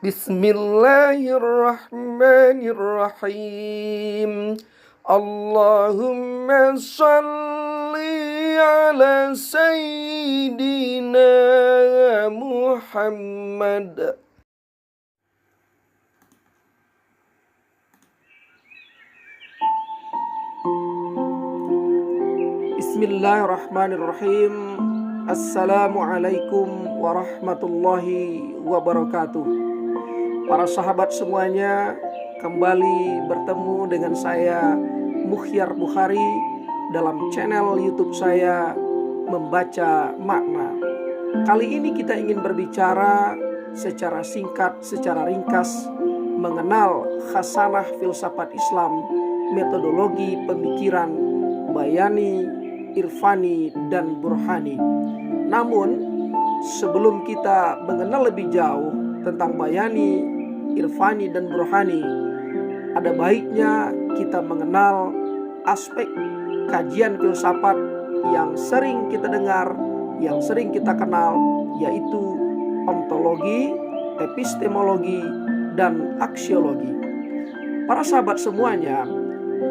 Bismillahirrahmanirrahim. Allahumma salli ala Sayyidina Muhammad. Bismillahirrahmanirrahim. Assalamualaikum warahmatullahi wabarakatuh. Para sahabat semuanya, kembali bertemu dengan saya Mukhyar Bukhari dalam channel YouTube saya Membaca Makna. Kali ini kita ingin berbicara secara singkat, secara ringkas mengenal khasanah filsafat Islam, metodologi pemikiran bayani, irfani, dan burhani. Namun sebelum kita mengenal lebih jauh tentang bayani, irfani, dan burhani, ada baiknya kita mengenal aspek kajian filsafat yang sering kita dengar, yang sering kita kenal, yaitu ontologi, epistemologi, dan aksiologi. Para sahabat semuanya,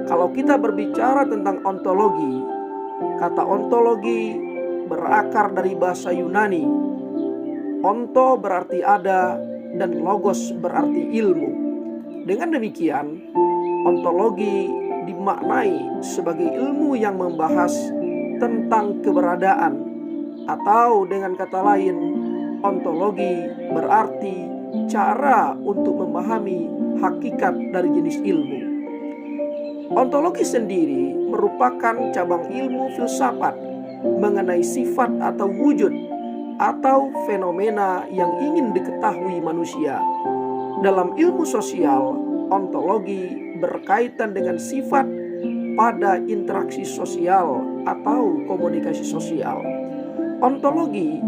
kalau kita berbicara tentang ontologi, kata ontologi berakar dari bahasa Yunani. Onto berarti ada dan logos berarti ilmu. Dengan demikian, ontologi dimaknai sebagai ilmu yang membahas tentang keberadaan, atau dengan kata lain, ontologi berarti cara untuk memahami hakikat dari jenis ilmu. Ontologi sendiri merupakan cabang ilmu filsafat mengenai sifat atau wujud atau fenomena yang ingin diketahui manusia. Dalam ilmu sosial, ontologi berkaitan dengan sifat pada interaksi sosial atau komunikasi sosial. Ontologi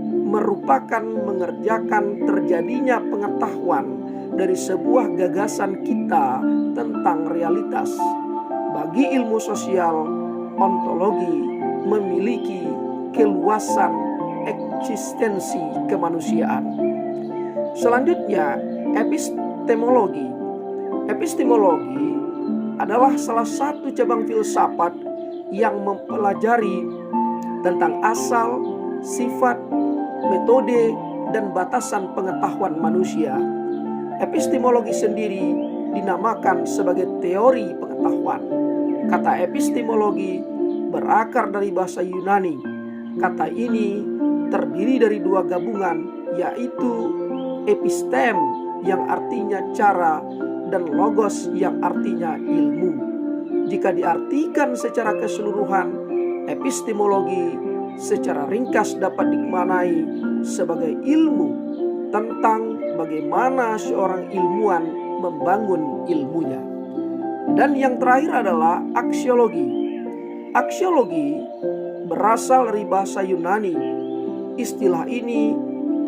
merupakan mengerjakan terjadinya pengetahuan dari sebuah gagasan kita tentang realitas. Bagi ilmu sosial, ontologi memiliki keluasan eksistensi kemanusiaan. Selanjutnya, epistemologi. Epistemologi adalah salah satu cabang filsafat yang mempelajari tentang asal, sifat, metode, dan batasan pengetahuan manusia. Epistemologi sendiri dinamakan sebagai teori pengetahuan. Kata epistemologi berakar dari bahasa Yunani. Kata ini terdiri dari dua gabungan, yaitu epistem yang artinya cara dan logos yang artinya ilmu. Jika diartikan secara keseluruhan, epistemologi secara ringkas dapat dimaknai sebagai ilmu tentang bagaimana seorang ilmuwan membangun ilmunya. Dan yang terakhir adalah aksiologi. Aksiologi berasal dari bahasa Yunani. Istilah ini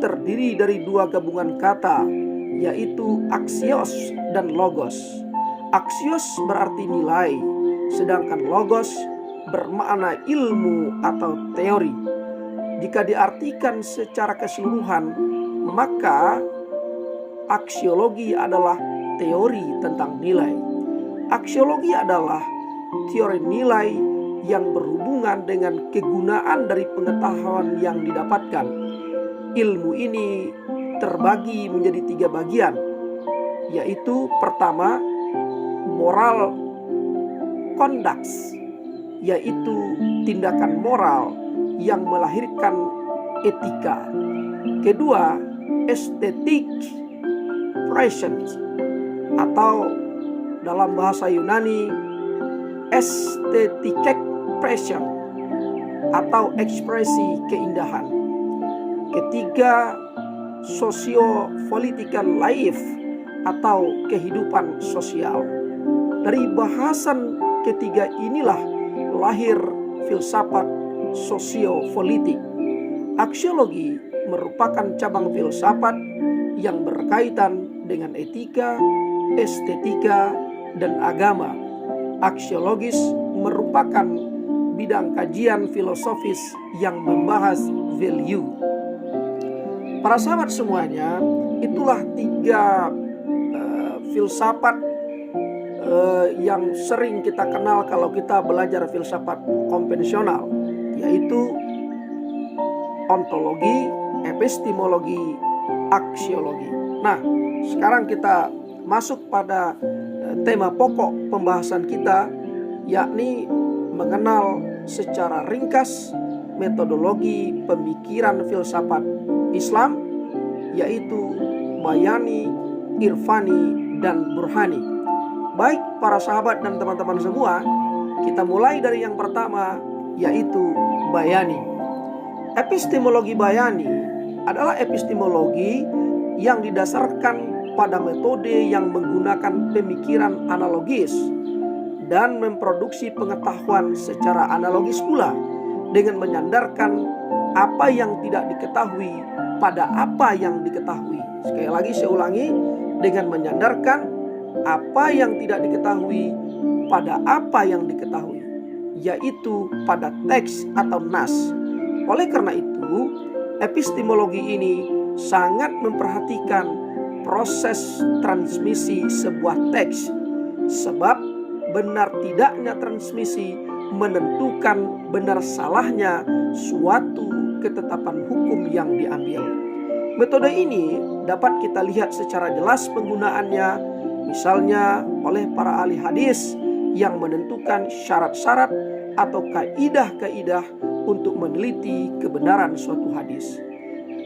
terdiri dari dua gabungan kata, yaitu aksios dan logos. Aksios berarti nilai, sedangkan logos bermakna ilmu atau teori. Jika diartikan secara keseluruhan, maka aksiologi adalah teori tentang nilai. Aksiologi adalah teori nilai yang berhubungan dengan kegunaan dari pengetahuan yang didapatkan. Ilmu ini terbagi menjadi tiga bagian, yaitu pertama, moral conducts, yaitu tindakan moral yang melahirkan etika. Kedua, aesthetic presence, atau dalam bahasa Yunani aesthetic expression, atau ekspresi keindahan. Ketiga, socio-political life, atau kehidupan sosial. Dari bahasan ketiga inilah lahir filsafat sosiopolitik. Aksiologi merupakan cabang filsafat yang berkaitan dengan etika, estetika, dan agama. Aksiologis merupakan bidang kajian filosofis yang membahas value. Para sahabat semuanya, itu itulah tiga filsafat yang sering kita kenal kalau kita belajar filsafat konvensional, yaitu ontologi, epistemologi, aksiologi. Nah, sekarang kita masuk pada tema pokok pembahasan kita, yakni mengenal secara ringkas metodologi pemikiran filsafat Islam, yaitu bayani, irfani, dan burhani. Baik para sahabat dan teman-teman semua, kita mulai dari yang pertama, yaitu bayani. Epistemologi bayani adalah epistemologi yang didasarkan pada metode yang menggunakan pemikiran analogis dan memproduksi pengetahuan secara analogis pula, dengan menyandarkan apa yang tidak diketahui pada apa yang diketahui. Sekali lagi saya ulangi, dengan menyandarkan apa yang tidak diketahui pada apa yang diketahui, yaitu pada teks atau nas. Oleh karena itu, epistemologi ini sangat memperhatikan proses transmisi sebuah teks, sebab benar tidaknya transmisi menentukan benar salahnya suatu ketetapan hukum yang diambil. Metode ini dapat kita lihat secara jelas penggunaannya, misalnya oleh para ahli hadis yang menentukan syarat-syarat atau kaidah-kaidah untuk meneliti kebenaran suatu hadis.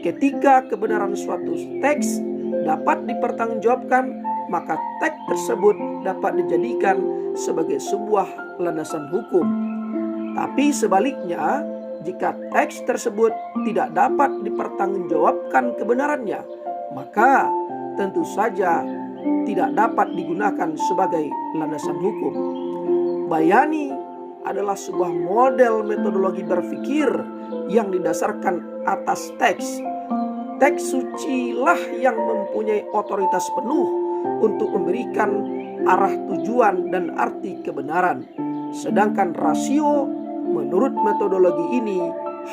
Ketika kebenaran suatu teks dapat dipertanggungjawabkan, maka teks tersebut dapat dijadikan sebagai sebuah landasan hukum. Tapi sebaliknya, jika teks tersebut tidak dapat dipertanggungjawabkan kebenarannya, maka tentu saja tidak dapat digunakan sebagai landasan hukum. Bayani adalah sebuah model metodologi berpikir yang didasarkan atas teks. Teks suci lah yang mempunyai otoritas penuh untuk memberikan arah tujuan dan arti kebenaran. Sedangkan rasio menurut metodologi ini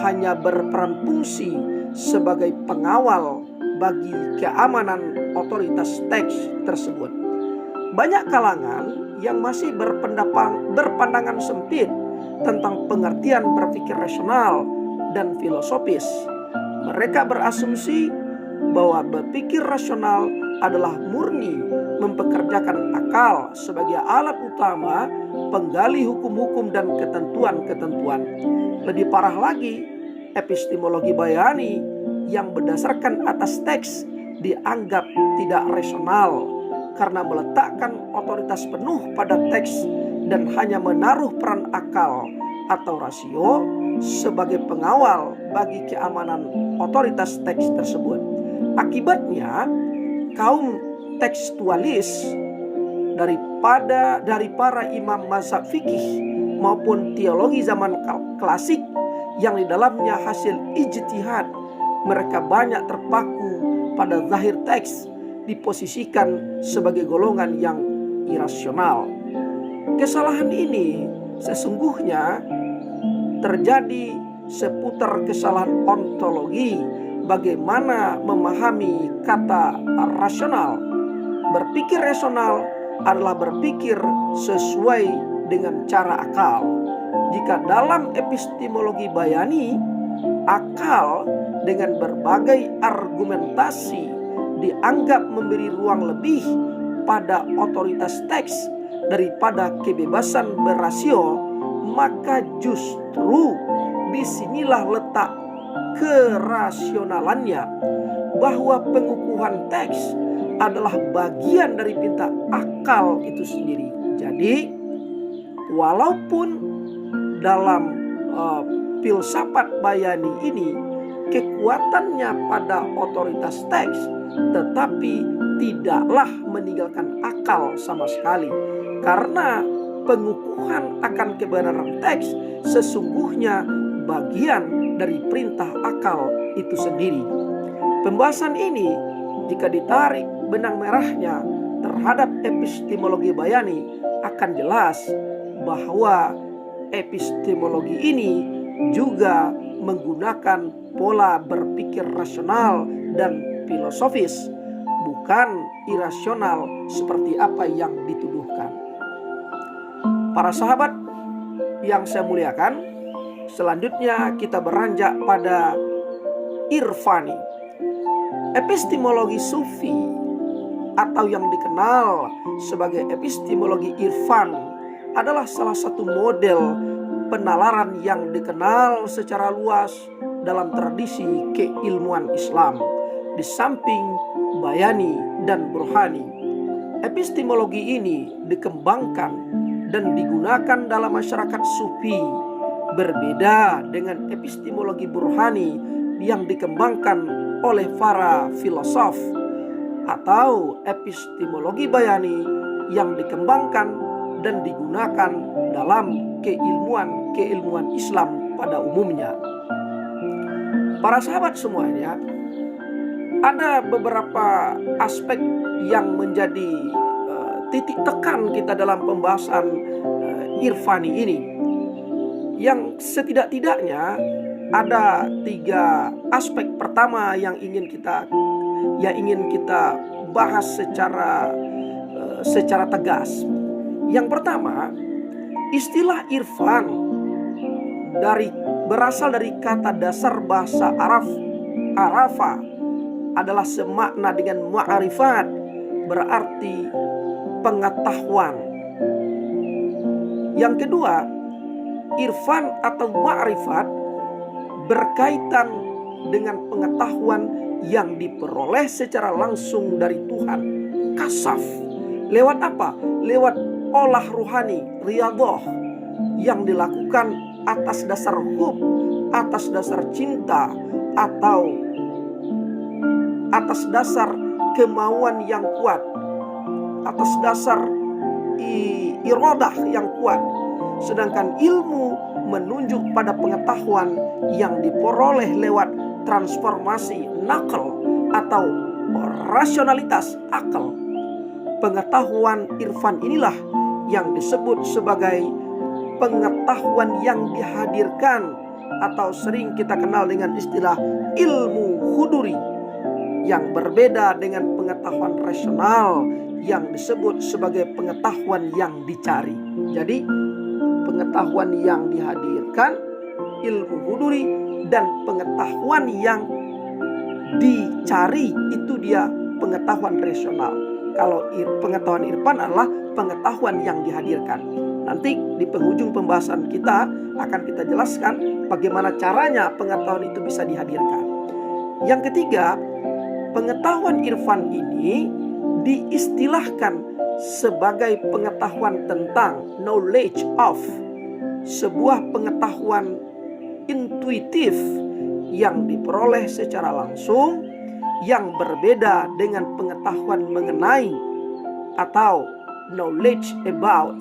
hanya berperan fungsi sebagai pengawal bagi keamanan otoritas teks tersebut. Banyak kalangan yang masih berpandangan sempit tentang pengertian berpikir rasional dan filosofis. Mereka berasumsi bahwa berpikir rasional adalah murni mempekerjakan akal sebagai alat utama penggali hukum-hukum dan ketentuan-ketentuan. Lebih parah lagi, epistemologi bayani yang berdasarkan atas teks dianggap tidak rasional karena meletakkan otoritas penuh pada teks dan hanya menaruh peran akal atau rasio sebagai pengawal bagi keamanan otoritas teks tersebut. Akibatnya, kaum tekstualis dari para imam mazhab fikih maupun teologi zaman klasik yang di dalamnya hasil ijtihad, mereka banyak terpaku pada zahir teks, diposisikan sebagai golongan yang irasional. Kesalahan ini sesungguhnya terjadi seputar kesalahan ontologi, bagaimana memahami kata rasional. Berpikir rasional adalah berpikir sesuai dengan cara akal. Jika dalam epistemologi bayani, akal dengan berbagai argumentasi dianggap memberi ruang lebih pada otoritas teks daripada kebebasan berasio, maka justru disinilah letak kerasionalannya, bahwa pengukuhan teks adalah bagian dari pinta akal itu sendiri. Jadi walaupun dalam filsafat bayani ini kekuatannya pada otoritas teks, tetapi tidaklah meninggalkan akal sama sekali, karena pengukuhan akan kebenaran teks sesungguhnya bagian dari perintah akal itu sendiri. Pembahasan ini jika ditarik benang merahnya terhadap epistemologi bayani, akan jelas bahwa epistemologi ini juga menggunakan pola berpikir rasional dan filosofis, bukan irasional seperti apa yang dituduhkan. Para sahabat yang saya muliakan, selanjutnya kita beranjak pada irfani. Epistemologi sufi atau yang dikenal sebagai epistemologi irfan adalah salah satu model penalaran yang dikenal secara luas dalam tradisi keilmuan Islam. Di samping bayani dan burhani, epistemologi ini dikembangkan dan digunakan dalam masyarakat sufi, berbeda dengan epistemologi burhani yang dikembangkan oleh para filosof, atau epistemologi bayani yang dikembangkan dan digunakan dalam keilmuan Islam pada umumnya. Para sahabat semuanya, ada beberapa aspek yang menjadi titik tekan kita dalam pembahasan irfani ini, yang setidak-tidaknya ada 3 aspek pertama yang ingin kita bahas secara tegas. Yang pertama, istilah irfan berasal dari kata dasar bahasa arafa, adalah semakna dengan ma'rifat, berarti pengetahuan. Yang kedua, irfan atau ma'rifat berkaitan dengan pengetahuan yang diperoleh secara langsung dari Tuhan. Kasaf. Lewat apa? Lewat olah ruhani, riyadhah, yang dilakukan atas dasar hub, atas dasar cinta, atau atas dasar kemauan yang kuat, atas dasar iradah yang kuat. Sedangkan ilmu menunjuk pada pengetahuan yang diperoleh lewat transformasi nakal atau rasionalitas akal. Pengetahuan irfan inilah yang disebut sebagai pengetahuan yang dihadirkan, atau sering kita kenal dengan istilah ilmu huduri, yang berbeda dengan pengetahuan rasional yang disebut sebagai pengetahuan yang dicari. Jadi pengetahuan yang dihadirkan, ilmu huduri, dan pengetahuan yang dicari itu dia pengetahuan rasional. Kalau pengetahuan irfan adalah pengetahuan yang dihadirkan. Nanti di penghujung pembahasan kita akan kita jelaskan bagaimana caranya pengetahuan itu bisa dihadirkan. Yang ketiga, pengetahuan irfan ini diistilahkan sebagai pengetahuan tentang, knowledge of, sebuah pengetahuan intuitif yang diperoleh secara langsung, yang berbeda dengan pengetahuan mengenai atau knowledge about,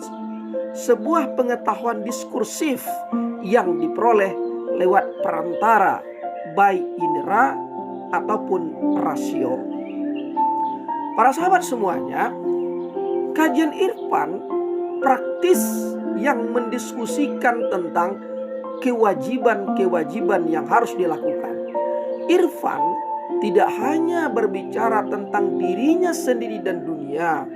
sebuah pengetahuan diskursif yang diperoleh lewat perantara baik indera ataupun rasio. Para sahabat semuanya, kajian irfan praktis yang mendiskusikan tentang kewajiban-kewajiban yang harus dilakukan. Irfan tidak hanya berbicara tentang dirinya sendiri dan dunia,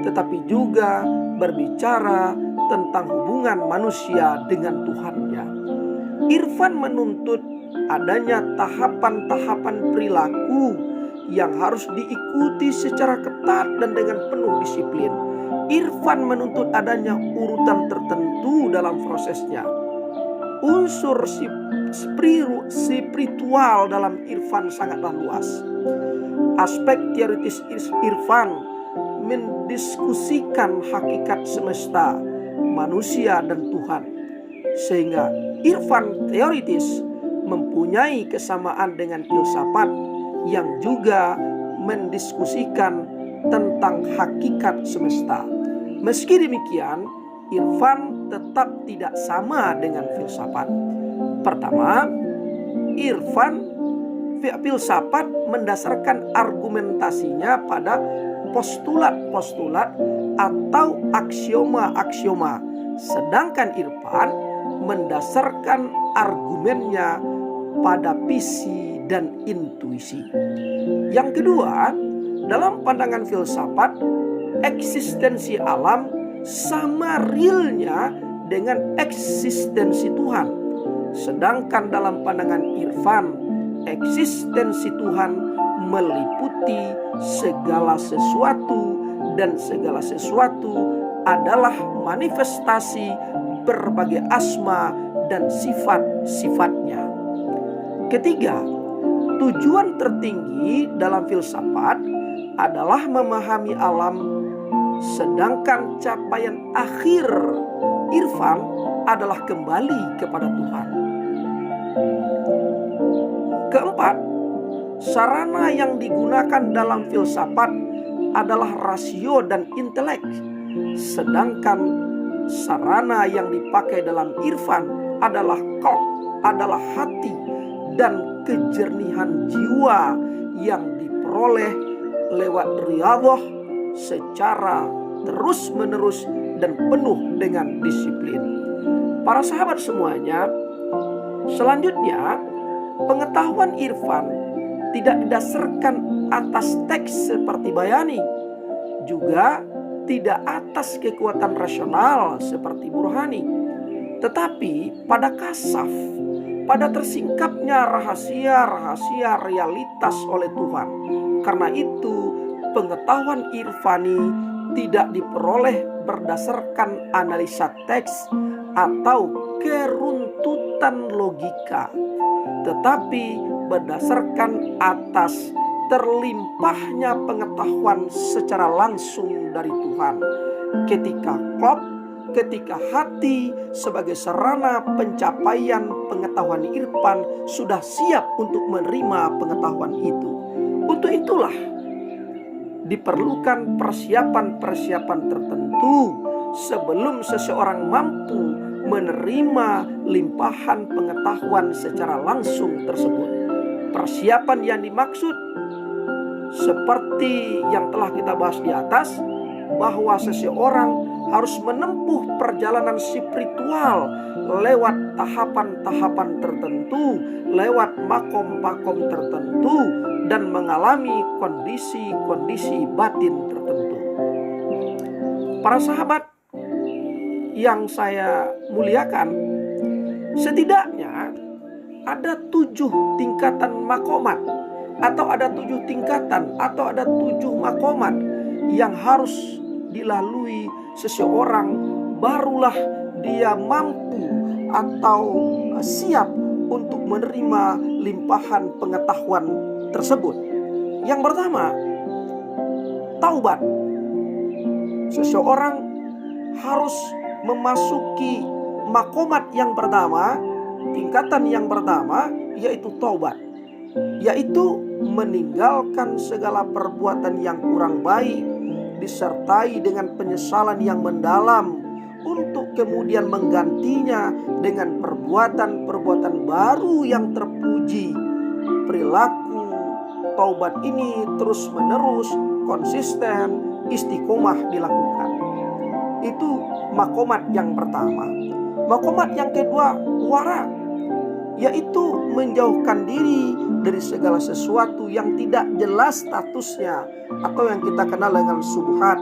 tetapi juga berbicara tentang hubungan manusia dengan Tuhannya. Irfan menuntut adanya tahapan-tahapan perilaku yang harus diikuti secara ketat dan dengan penuh disiplin. Irfan menuntut adanya urutan tertentu dalam prosesnya. Unsur spiritual dalam irfan sangatlah luas. Aspek teoritis irfan mendiskusikan hakikat semesta, manusia, dan Tuhan. Sehingga irfan teoritis mempunyai kesamaan dengan filsafat yang juga mendiskusikan tentang hakikat semesta. Meski demikian, irfan tetap tidak sama dengan filsafat. Pertama, filsafat mendasarkan argumentasinya pada postulat-postulat atau aksioma-aksioma, sedangkan irfan mendasarkan argumennya pada visi dan intuisi. Yang kedua, Dalam pandangan filsafat, eksistensi alam sama realnya dengan eksistensi Tuhan. Sedangkan dalam pandangan irfan, eksistensi Tuhan meliputi segala sesuatu, dan segala sesuatu adalah manifestasi berbagai asma dan sifat-sifatnya. Ketiga, tujuan tertinggi dalam filsafat adalah memahami alam, sedangkan capaian akhir irfan adalah kembali kepada Tuhan. Keempat, sarana yang digunakan dalam filsafat adalah rasio dan intelek, sedangkan sarana yang dipakai dalam irfan adalah qalb, adalah hati dan kejernihan jiwa yang diperoleh lewat riyadhah secara terus-menerus dan penuh dengan disiplin. Para sahabat semuanya, selanjutnya pengetahuan irfan tidak didasarkan atas teks seperti bayani, juga tidak atas kekuatan rasional seperti burhani, tetapi pada kasaf, pada tersingkapnya rahasia-rahasia realitas oleh Tuhan. Karena itu pengetahuan irfani tidak diperoleh berdasarkan analisa teks atau keruntutan logika, tetapi berdasarkan atas terlimpahnya pengetahuan secara langsung dari Tuhan. Ketika qalb, ketika hati sebagai sarana pencapaian pengetahuan irfan sudah siap untuk menerima pengetahuan itu. Untuk itulah diperlukan persiapan-persiapan tertentu sebelum seseorang mampu menerima limpahan pengetahuan secara langsung tersebut. Persiapan yang dimaksud seperti yang telah kita bahas di atas, bahwa seseorang harus menempuh perjalanan spiritual lewat tahapan-tahapan tertentu, lewat makom-makom tertentu, dan mengalami kondisi-kondisi batin tertentu. Para sahabat yang saya muliakan, setidaknya ada 7 tingkatan makomat, atau ada 7 tingkatan, atau ada 7 makomat yang harus dilalui seseorang, barulah dia mampu atau siap untuk menerima limpahan pengetahuan tersebut. Yang pertama, taubat. Seseorang harus memasuki makomat yang pertama, tingkatan yang pertama, yaitu taubat, yaitu meninggalkan segala perbuatan yang kurang baik disertai dengan penyesalan yang mendalam, untuk kemudian menggantinya dengan perbuatan-perbuatan baru yang terpuji. Perilaku taubat ini terus-menerus, konsisten, istiqomah dilakukan. Itu makomat yang pertama. Makomat yang kedua, wara, yaitu menjauhkan diri dari segala sesuatu yang tidak jelas statusnya atau yang kita kenal dengan subhat.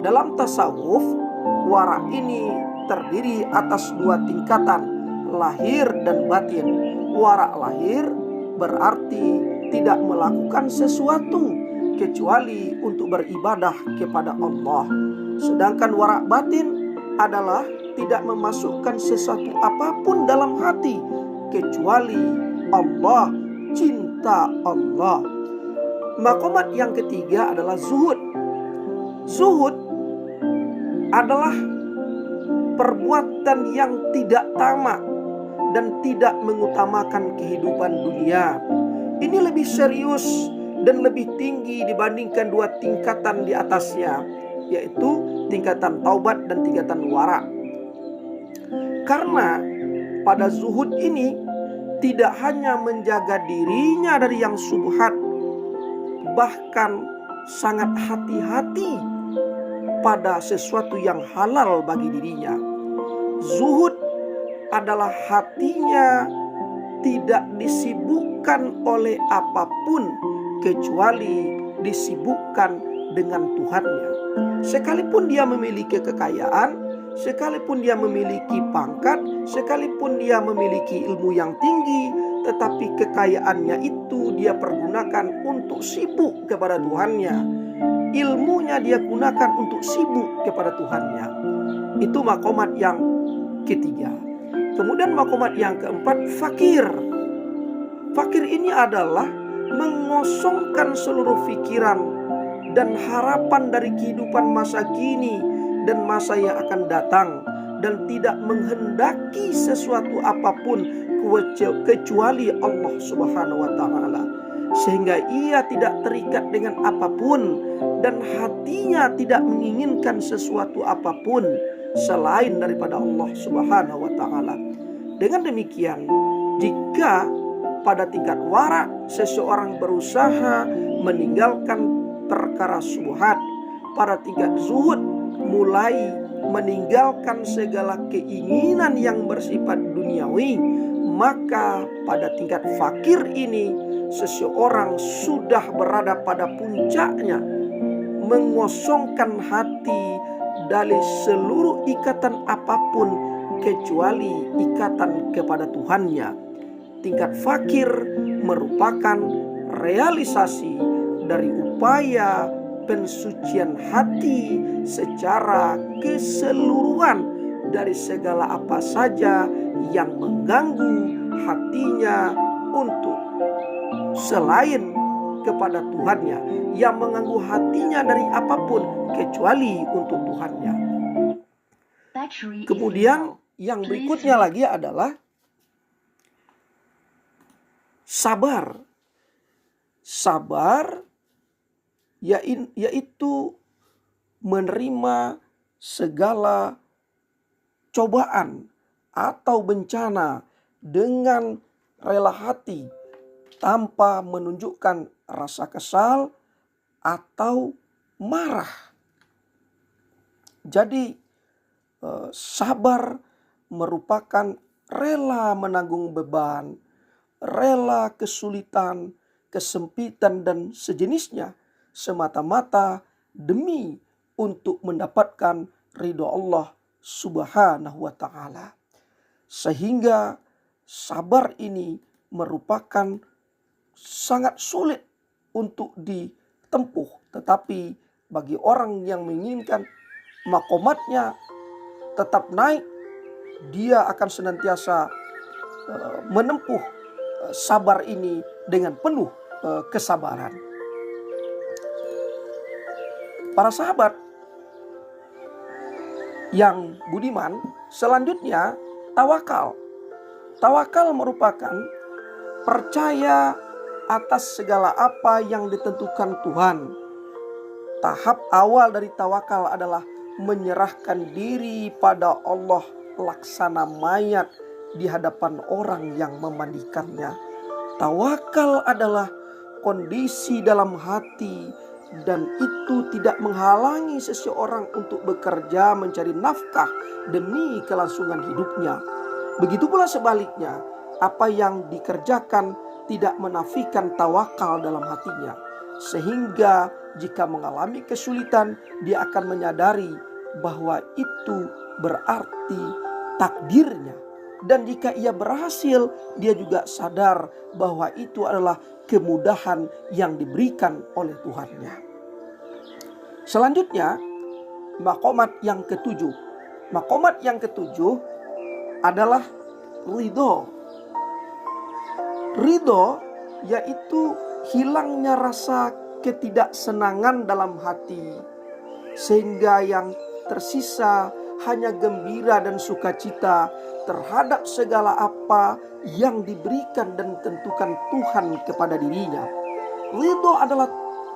Dalam tasawuf, wara ini terdiri atas 2 tingkatan, lahir dan batin. Wara lahir berarti tidak melakukan sesuatu kecuali untuk beribadah kepada Allah. Sedangkan wara batin adalah tidak memasukkan sesuatu apapun dalam hati kecuali Allah, cinta Allah. Makomat yang ketiga adalah zuhud. Zuhud adalah perbuatan yang tidak tamak dan tidak mengutamakan kehidupan dunia. Ini lebih serius dan lebih tinggi dibandingkan 2 tingkatan di atasnya, yaitu tingkatan taubat dan tingkatan wara. Karena pada zuhud ini tidak hanya menjaga dirinya dari yang subhat, bahkan sangat hati-hati pada sesuatu yang halal bagi dirinya. Zuhud adalah hatinya tidak disibukkan oleh apapun kecuali disibukkan dengan Tuhannya. Sekalipun dia memiliki kekayaan, sekalipun dia memiliki pangkat, sekalipun dia memiliki ilmu yang tinggi, tetapi kekayaannya itu dia pergunakan untuk sibuk kepada Tuhannya. Ilmunya dia gunakan untuk sibuk kepada Tuhannya. Itu makomat yang ketiga. Kemudian makomat yang keempat, fakir. Fakir ini adalah mengosongkan seluruh pikiran dan harapan dari kehidupan masa kini dan masa yang akan datang, dan tidak menghendaki sesuatu apapun kecuali Allah Subhanahu wa taala, sehingga ia tidak terikat dengan apapun dan hatinya tidak menginginkan sesuatu apapun selain daripada Allah Subhanahu wa taala. Dengan demikian, jika pada tingkat wara seseorang berusaha meninggalkan perkara syubhat, pada tingkat zuhud mulai meninggalkan segala keinginan yang bersifat duniawi, maka pada tingkat fakir ini seseorang sudah berada pada puncaknya, mengosongkan hati dari seluruh ikatan apapun kecuali ikatan kepada Tuhannya. Tingkat fakir merupakan realisasi dari upaya pensucian hati secara keseluruhan dari segala apa saja yang mengganggu hatinya untuk selain kepada Tuhannya, yang mengganggu hatinya dari apapun kecuali untuk Tuhannya. Kemudian yang berikutnya lagi adalah sabar. Sabar yaitu menerima segala cobaan atau bencana dengan rela hati tanpa menunjukkan rasa kesal atau marah. Jadi sabar merupakan rela menanggung beban, rela kesulitan, kesempitan dan sejenisnya semata-mata demi untuk mendapatkan ridho Allah Subhanahu wa taala. Sehingga sabar ini merupakan sangat sulit untuk ditempuh, tetapi bagi orang yang menginginkan makomatnya tetap naik, dia akan senantiasa menempuh sabar ini dengan penuh kesabaran. Para sahabat yang budiman, selanjutnya tawakal. Tawakal merupakan percaya atas segala apa yang ditentukan Tuhan. Tahap awal dari tawakal adalah menyerahkan diri pada Allah laksana mayat di hadapan orang yang memandikannya. Tawakal adalah kondisi dalam hati, dan itu tidak menghalangi seseorang untuk bekerja mencari nafkah demi kelangsungan hidupnya. Begitu pula sebaliknya, apa yang dikerjakan tidak menafikan tawakal dalam hatinya. Sehingga jika mengalami kesulitan, dia akan menyadari bahwa itu berarti takdirnya. Dan jika ia berhasil, dia juga sadar bahwa itu adalah kemudahan yang diberikan oleh Tuhannya. Selanjutnya, makomat yang ketujuh. Makomat yang ketujuh adalah ridho. Ridho yaitu hilangnya rasa ketidaksenangan dalam hati, sehingga yang tersisa hanya gembira dan sukacita terhadap segala apa yang diberikan dan tentukan Tuhan kepada dirinya. Ridho adalah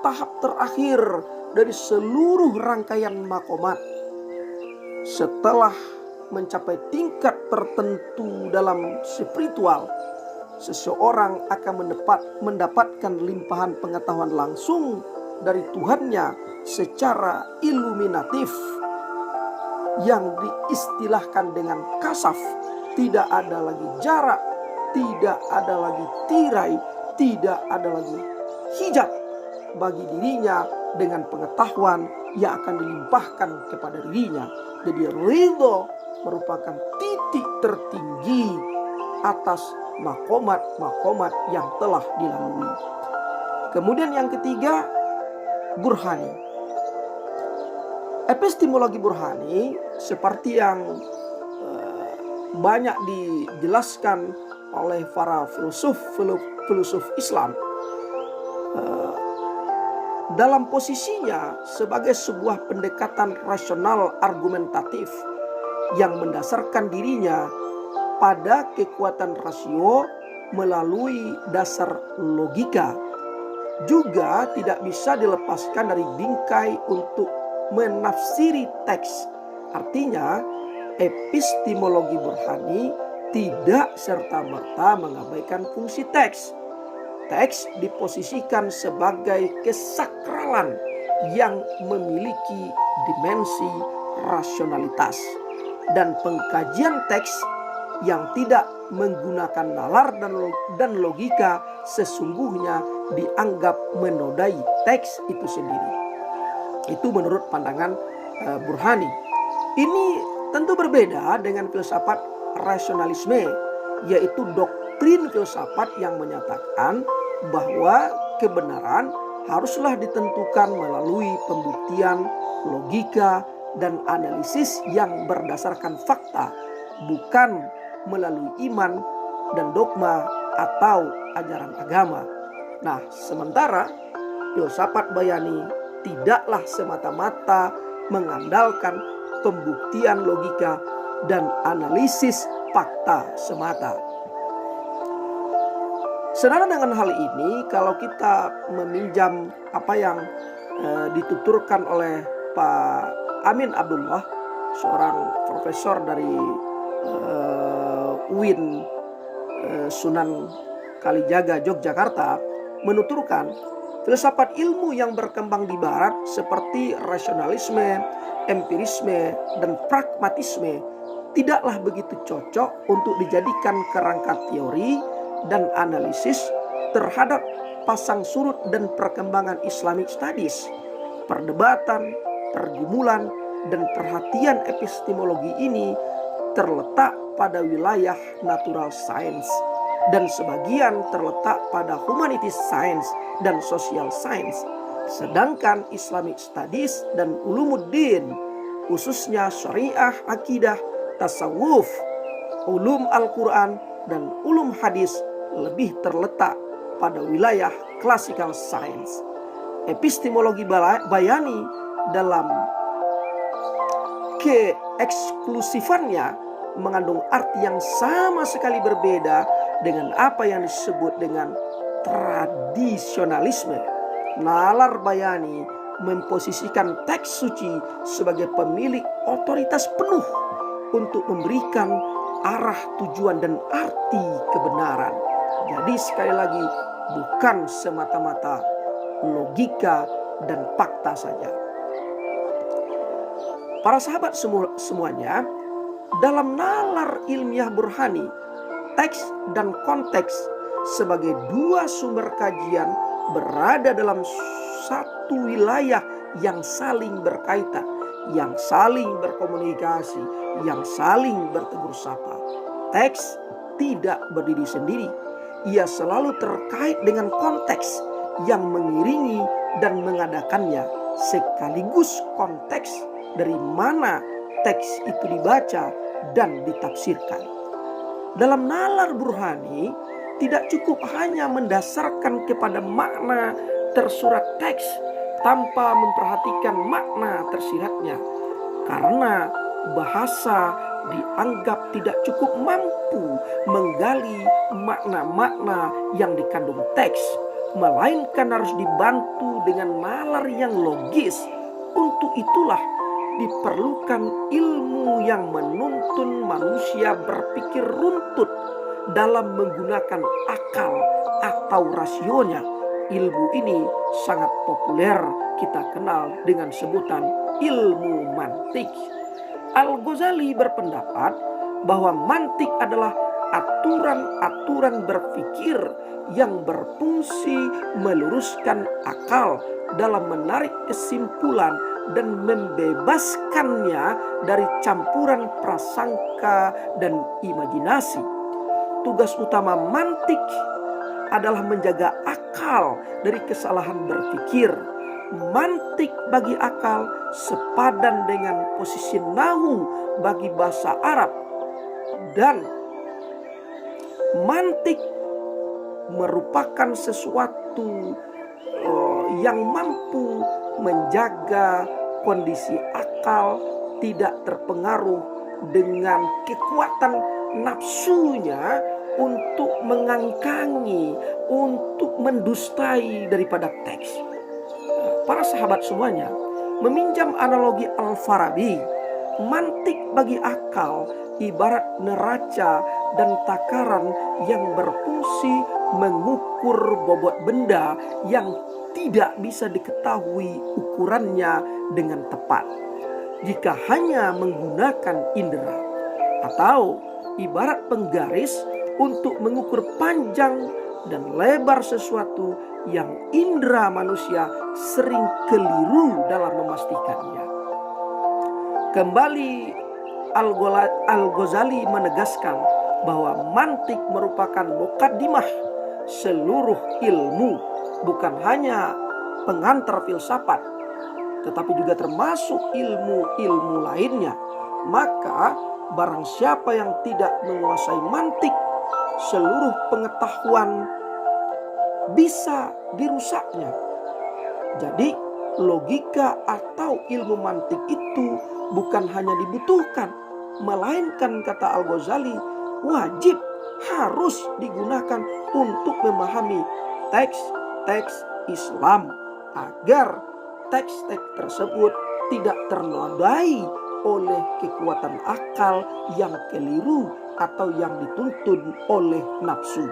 tahap terakhir dari seluruh rangkaian makomat. Setelah mencapai tingkat tertentu dalam spiritual, seseorang akan mendapatkan limpahan pengetahuan langsung dari Tuhannya secara iluminatif, yang diistilahkan dengan kasaf. Tidak ada lagi jarak, tidak ada lagi tirai, tidak ada lagi hijab. bagi dirinya dengan pengetahuan yang akan dilimpahkan kepada dirinya. Jadi ridho merupakan titik tertinggi atas makomat-makomat yang telah dilalui. Kemudian yang ketiga, burhani. Epistemologi burhani seperti yang banyak dijelaskan oleh para filosof Islam, dalam posisinya sebagai sebuah pendekatan rasional argumentatif yang mendasarkan dirinya pada kekuatan rasio melalui dasar logika, juga tidak bisa dilepaskan dari bingkai untuk menafsiri teks. Artinya, epistemologi burhani tidak serta-merta mengabaikan fungsi teks. Teks diposisikan sebagai kesakralan yang memiliki dimensi rasionalitas, dan pengkajian teks yang tidak menggunakan nalar dan logika sesungguhnya dianggap menodai teks itu sendiri. Itu menurut pandangan burhani. Ini tentu berbeda dengan filsafat rasionalisme, yaitu doktrin filsafat yang menyatakan bahwa kebenaran haruslah ditentukan melalui pembuktian, logika, dan analisis yang berdasarkan fakta, bukan melalui iman dan dogma atau ajaran agama. Nah, sementara filsafat Bayani tidaklah semata-mata mengandalkan pembuktian logika dan analisis fakta semata. Senada dengan hal ini, kalau kita meminjam apa yang dituturkan oleh Pak Amin Abdullah, seorang profesor dari UIN Sunan Kalijaga, Yogyakarta, menuturkan filsafat ilmu yang berkembang di barat seperti rasionalisme, empirisme, dan pragmatisme tidaklah begitu cocok untuk dijadikan kerangka teori dan analisis terhadap pasang surut dan perkembangan Islamic Studies. Perdebatan, pergumulan, dan perhatian epistemologi ini terletak pada wilayah natural science, dan sebagian terletak pada humanities science dan social science. Sedangkan Islamic Studies dan ulumuddin, khususnya syariah, akidah, tasawuf, ulum Al-Quran, dan ulum hadis lebih terletak pada wilayah classical science. Epistemologi Bayani dalam keeksklusifannya mengandung arti yang sama sekali berbeda dengan apa yang disebut dengan tradisionalisme. Nalar Bayani memposisikan teks suci sebagai pemilik otoritas penuh untuk memberikan arah, tujuan, dan arti kebenaran. Jadi sekali lagi, bukan semata-mata logika dan fakta saja. Para sahabat semuanya, dalam nalar ilmiah burhani, teks dan konteks sebagai dua sumber kajian berada dalam satu wilayah yang saling berkaitan, yang saling berkomunikasi, yang saling bertegur sapa. Teks tidak berdiri sendiri. Ia selalu terkait dengan konteks yang mengiringi dan mengadakannya, sekaligus konteks dari mana teks itu dibaca dan ditafsirkan. Dalam nalar burhani, tidak cukup hanya mendasarkan kepada makna tersurat teks tanpa memperhatikan makna tersiratnya, karena bahasa dianggap tidak cukup mampu menggali makna-makna yang dikandung teks, melainkan harus dibantu dengan nalar yang logis. Untuk itulah diperlukan ilmu yang menuntun manusia berpikir runtut dalam menggunakan akal atau rasionya. Ilmu ini sangat populer kita kenal dengan sebutan ilmu mantik. Al-Ghazali berpendapat bahwa mantik adalah aturan-aturan berpikir yang berfungsi meluruskan akal dalam menarik kesimpulan dan membebaskannya dari campuran prasangka dan imajinasi. Tugas utama mantik adalah menjaga akal dari kesalahan berpikir. Mantik bagi akal sepadan dengan posisi nahu bagi bahasa Arab, dan mantik merupakan sesuatu yang mampu menjaga kondisi akal tidak terpengaruh dengan kekuatan nafsunya untuk mengangkangi, untuk mendustai daripada teks. Para sahabat semuanya, meminjam analogi Al-Farabi, mantik bagi akal ibarat neraca dan takaran yang berfungsi mengukur bobot benda yang tidak bisa diketahui ukurannya dengan tepat jika hanya menggunakan indera, atau ibarat penggaris untuk mengukur panjang dan lebar sesuatu yang indera manusia sering keliru dalam memastikannya. Kembali Al-Ghazali menegaskan bahwa mantik merupakan mukaddimah seluruh ilmu, bukan hanya pengantar filsafat, tetapi juga termasuk ilmu-ilmu lainnya. Maka barang siapa yang tidak menguasai mantik, seluruh pengetahuan bisa dirusaknya. Jadi logika atau ilmu mantik itu bukan hanya dibutuhkan, melainkan kata Al-Ghazali wajib harus digunakan untuk memahami teks-teks Islam agar teks-teks tersebut tidak ternodai oleh kekuatan akal yang keliru atau yang dituntun oleh nafsu.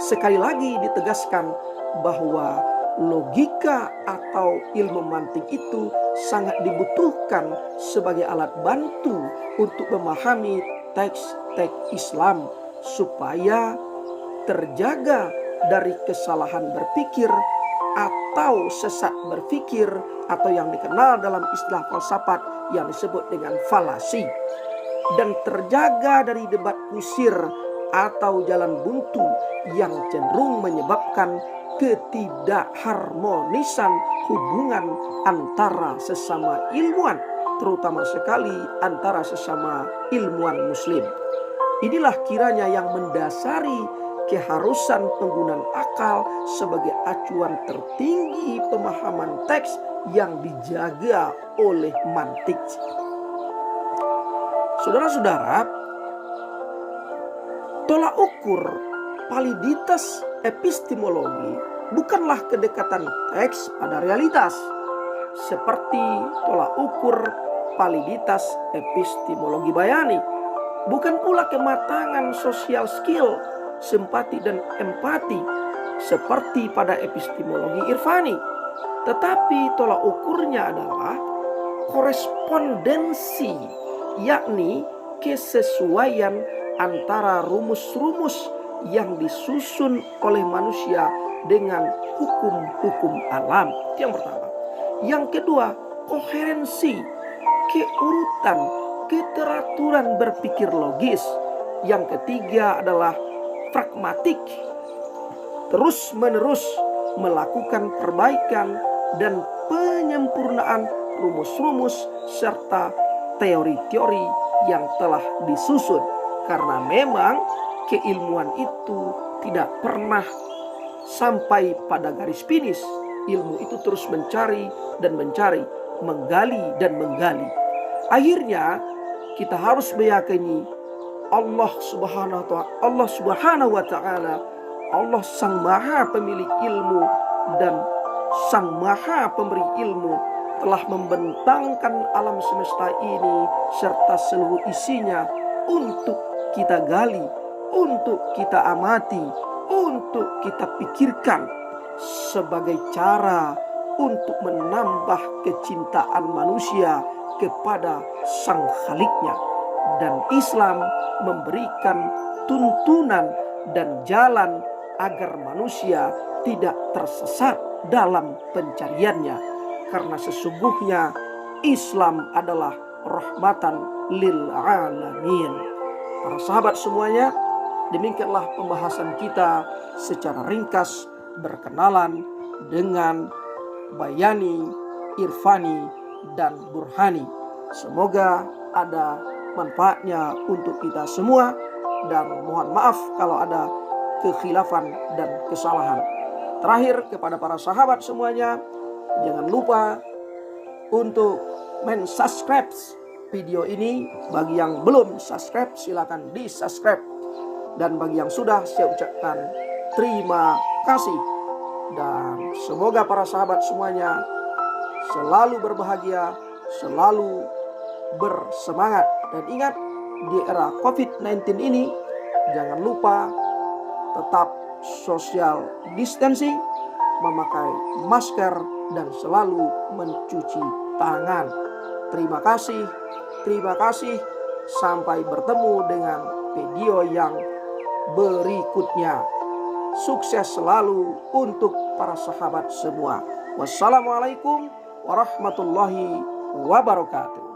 Sekali lagi ditegaskan bahwa logika atau ilmu mantik itu sangat dibutuhkan sebagai alat bantu untuk memahami teks-teks Islam supaya terjaga dari kesalahan berpikir atau sesat berpikir, atau yang dikenal dalam istilah falsafat yang disebut dengan falasi, dan terjaga dari debat kusir atau jalan buntu yang cenderung menyebabkan ketidakharmonisan hubungan antara sesama ilmuwan, terutama sekali antara sesama ilmuwan muslim. Inilah kiranya yang mendasari keharusan penggunaan akal sebagai acuan tertinggi pemahaman teks yang dijaga oleh mantik. Saudara-saudara, tolak ukur validitas epistemologi bukanlah kedekatan teks pada realitas, seperti tolak ukur validitas epistemologi bayani. Bukan pula kematangan social skill, simpati dan empati seperti pada epistemologi irfani. Tetapi tolak ukurnya adalah korespondensi, yakni kesesuaian antara rumus-rumus yang disusun oleh manusia dengan hukum-hukum alam. Itu yang pertama. Yang kedua, koherensi, keurutan, keteraturan berpikir logis. Yang ketiga adalah pragmatik, terus-menerus melakukan perbaikan dan penyempurnaan rumus-rumus serta teori-teori yang telah disusun. Karena memang keilmuan itu tidak pernah sampai pada garis finish. Ilmu itu terus mencari dan mencari, menggali dan menggali. Akhirnya kita harus meyakini Allah Subhanahu wa Ta'ala, Allah Sang Maha Pemilik ilmu dan Sang Maha Pemberi ilmu, telah membentangkan alam semesta ini serta seluruh isinya untuk kita gali, untuk kita amati, untuk kita pikirkan sebagai cara untuk menambah kecintaan manusia kepada Sang Khaliknya. dan Islam memberikan tuntunan dan jalan agar manusia tidak tersesat dalam pencariannya, karena sesungguhnya Islam adalah rahmatan lil alamin. Para sahabat semuanya, demikianlah pembahasan kita secara ringkas berkenalan dengan Bayani, Irfani, dan Burhani. Semoga ada manfaatnya untuk kita semua, dan mohon maaf kalau ada kekhilafan dan kesalahan. Terakhir, kepada para sahabat semuanya, jangan lupa untuk subscribe video ini. Bagi yang belum subscribe, silakan di subscribe, dan bagi yang sudah, saya ucapkan terima kasih. Dan semoga para sahabat semuanya selalu berbahagia, selalu bersemangat. Dan ingat, di era COVID-19 ini, jangan lupa tetap social distancing, memakai masker, dan selalu mencuci tangan. Terima kasih. Sampai bertemu dengan video yang berikutnya. Sukses selalu untuk para sahabat semua. Wassalamualaikum warahmatullahi wabarakatuh.